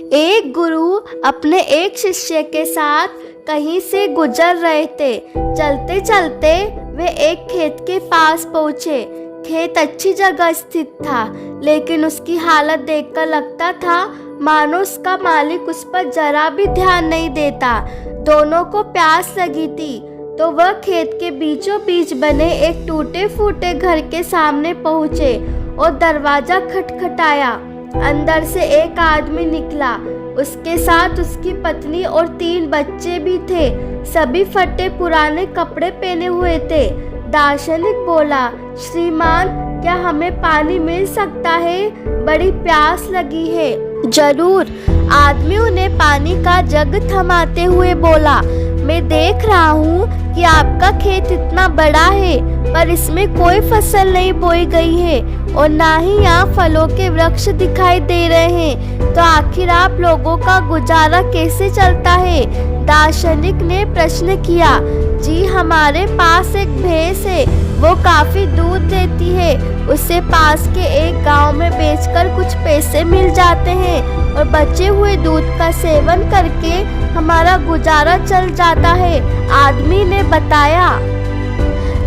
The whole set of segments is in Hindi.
एक गुरु अपने एक शिष्य के साथ कहीं से गुजर रहे थे। चलते चलते वे एक खेत के पास पहुँचे। खेत अच्छी जगह स्थित था, लेकिन उसकी हालत देखकर लगता था मानो उसका मालिक उस पर जरा भी ध्यान नहीं देता। दोनों को प्यास लगी थी, तो वह खेत के बीचों बीच बने एक टूटे फूटे घर के सामने पहुँचे और दरवाज़ा खटखटाया। अंदर से एक आदमी निकला। उसके साथ उसकी पत्नी और 3 बच्चे भी थे। सभी फटे पुराने कपड़े पहने हुए थे। दार्शनिक बोला, श्रीमान, क्या हमें पानी मिल सकता है? बड़ी प्यास लगी है। जरूर, आदमी उन्हें पानी का जग थमाते हुए बोला। मैं देख रहा हूँ कि आपका खेत इतना बड़ा है, पर इसमें कोई फसल नहीं बोई गई है और ना ही यहाँ फलों के वृक्ष दिखाई दे रहे हैं, तो आखिर आप लोगों का गुजारा कैसे चलता है? दार्शनिक ने प्रश्न किया। जी, हमारे पास एक भैंस है, वो काफी दूध देती है। उसे पास के एक गांव में बेचकर कुछ पैसे मिल जाते हैं और बचे हुए दूध का सेवन करके हमारा गुजारा चल जाता है, आदमी ने बताया।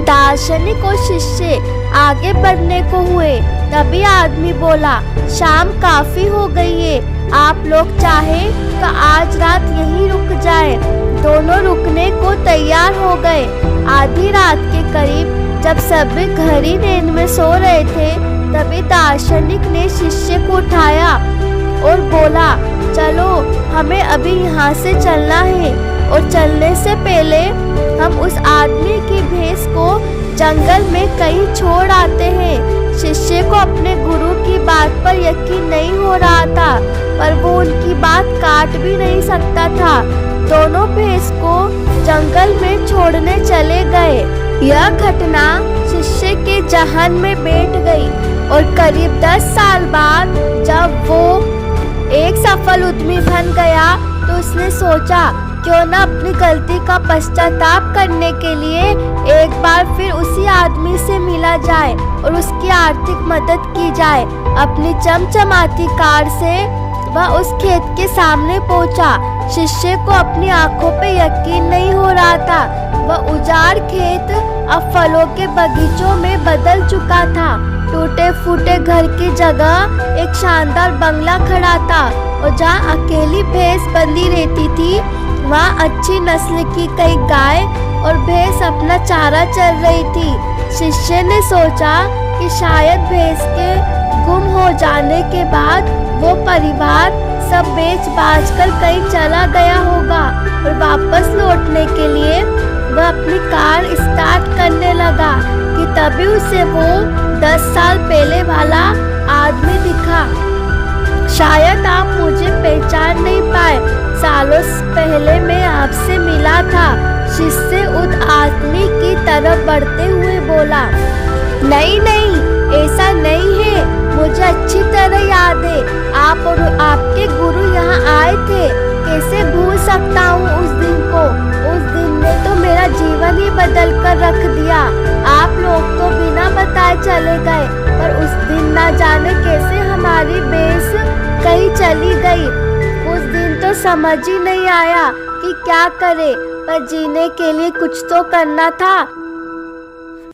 दार्शनिक और शिष्य आगे बढ़ने को हुए। तभी आदमी बोला, शाम काफी हो गई है, आप लोग चाहे तो आज रात यहीं रुक जाए। दोनों रुकने को तैयार हो गए। आधी रात के करीब जब सभी गहरी नींद में सो रहे थे, तभी दार्शनिक ने शिष्य को उठाया और बोला, चलो, हमें अभी यहाँ से चलना है और चलने से पहले हम उस आदमी की भैंस को जंगल में कहीं छोड़ आते हैं। शिष्य को अपने गुरु की बात पर यकीन नहीं हो रहा था, पर वो उनकी बात काट भी नहीं सकता था। दोनों भैंस को जंगल में छोड़ने चले गए। यह घटना शिष्य के जहन में बैठ गई और करीब 10 साल बाद जब वो एक सफल उद्यमी बन गया, तो उसने सोचा क्यों न अपनी गलती का पश्चाताप करने के लिए एक बार फिर उसी आदमी से मिला जाए और उसकी आर्थिक मदद की जाए। अपनी चमचमाती कार से वह उस खेत के सामने पहुंचा। शिष्य को अपनी आंखों पे यकीन नहीं हो रहा था। वह उजाड़ खेत अब फलों के बगीचों में बदल चुका था। टूटे फूटे घर की जगह एक शानदार बंगला खड़ा था और जहाँ अकेली भैंस बंधी रहती थी, वहाँ अच्छी नस्ल की कई गाय और भैंस अपना चारा चर रही थी। शिष्य ने सोचा कि शायद भैंस के गुम हो जाने के बाद वो परिवार सब बेच बाच कर कहीं चला गया होगा और वापस लौटने के लिए वह अपनी कार स्टार्ट करने लगा कि तभी उसे वो 10 साल पहले वाला आदमी दिखा। शायद आप मुझे पहचान नहीं पाए, सालों पहले मैं आपसे मिला था। शिष्य उस आदमी की तरफ बढ़ते हुए बोला, नहीं नहीं, ऐसा नहीं है, मुझे अच्छी तरह याद है, आप और आपके गुरु यहाँ आए थे। कैसे भूल सकता हूँ उस दिन को? उस दिन ने तो मेरा जीवन ही बदल कर रख दिया। आप लोग तो बिना बताए चले गए, पर उस दिन ना जाने कैसे हमारी भैंस कहीं चली गई। उस दिन तो समझ ही नहीं आया कि क्या करे, पर जीने के लिए कुछ तो करना था।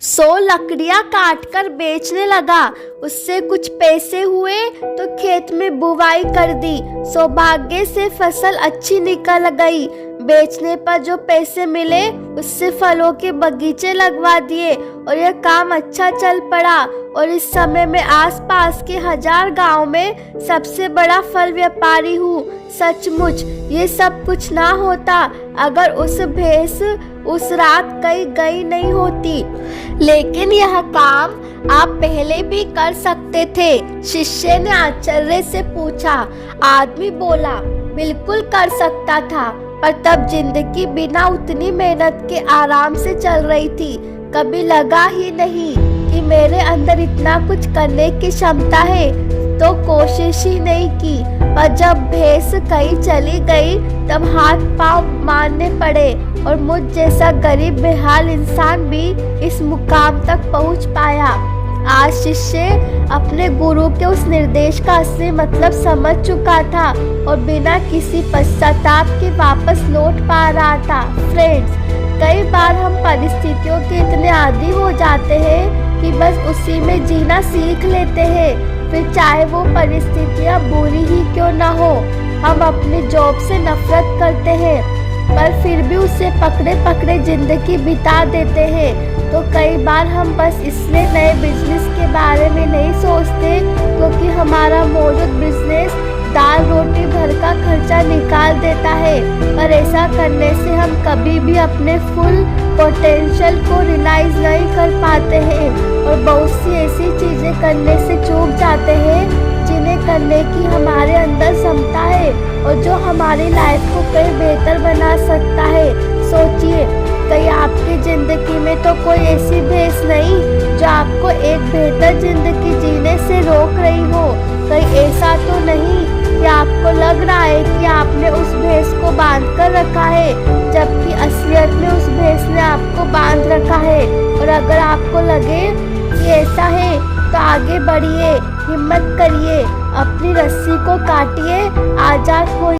100 लकड़ियाँ काटकर बेचने लगा। उससे कुछ पैसे हुए तो खेत में बुवाई कर दी। सौभाग्य से फसल अच्छी निकल गई। बेचने पर जो पैसे मिले उससे फलों के बगीचे लगवा दिए और यह काम अच्छा चल पड़ा और इस समय मैं आसपास के 1000 गांव में सबसे बड़ा फल व्यापारी हूँ। सचमुच ये सब कुछ ना होता अगर उस भैंस उस रात कहीं गई नहीं होती। लेकिन यह काम आप पहले भी कर सकते थे, शिष्य ने आश्चर्य से पूछा। आदमी बोला, बिल्कुल कर सकता था, पर तब जिंदगी बिना उतनी मेहनत के आराम से चल रही थी। कभी लगा ही नहीं कि मेरे अंदर इतना कुछ करने की क्षमता है, तो कोशिश ही नहीं की। पर जब भैंस कहीं चली गई तब हाथ पांव मारने पड़े और मुझ जैसा गरीब बेहाल इंसान भी इस मुकाम तक पहुंच पाया। आज शिष्य अपने गुरु के उस निर्देश का असली मतलब समझ चुका था और बिना किसी पश्चाताप के वापस लौट पा रहा था। फ्रेंड्स, कई बार हम परिस्थितियों के इतने आदी हो जाते हैं कि बस उसी में जीना सीख लेते हैं, फिर चाहे वो परिस्थितियाँ बुरी ही क्यों ना हो। हम अपनी जॉब से नफरत करते हैं पर फिर भी उसे पकड़े पकड़े जिंदगी बिता देते हैं। तो कई बार हम बस इसलिए नए बिजनेस के बारे में नहीं सोचते क्योंकि हमारा मौजूद बिजनेस दाल रोटी भर का खर्चा निकाल देता है। पर ऐसा करने से हम कभी भी अपने फुल पोटेंशियल को रियलाइज नहीं कर पाते हैं और बहुत सी ऐसी चीज़ें करने से चूक जाते हैं जिन्हें करने की हमारे अंदर क्षमता है और जो हमारी लाइफ को कई बेहतर बना सकता है। सोचिए, कहीं आपकी ज़िंदगी में तो कोई ऐसी भैंस नहीं जो आपको एक बेहतर ज़िंदगी जीने से रोक रही हो। कहीं ऐसा तो नहीं कि आपको लग रहा है कि आपने उस भैंस को बांध कर रखा है जबकि असलियत में उस भैंस ने आपको बांध रखा है। और अगर आपको लगे कि ऐसा है तो आगे बढ़िए, हिम्मत करिए, अपनी रस्सी को काटिए, आज़ाद होइए।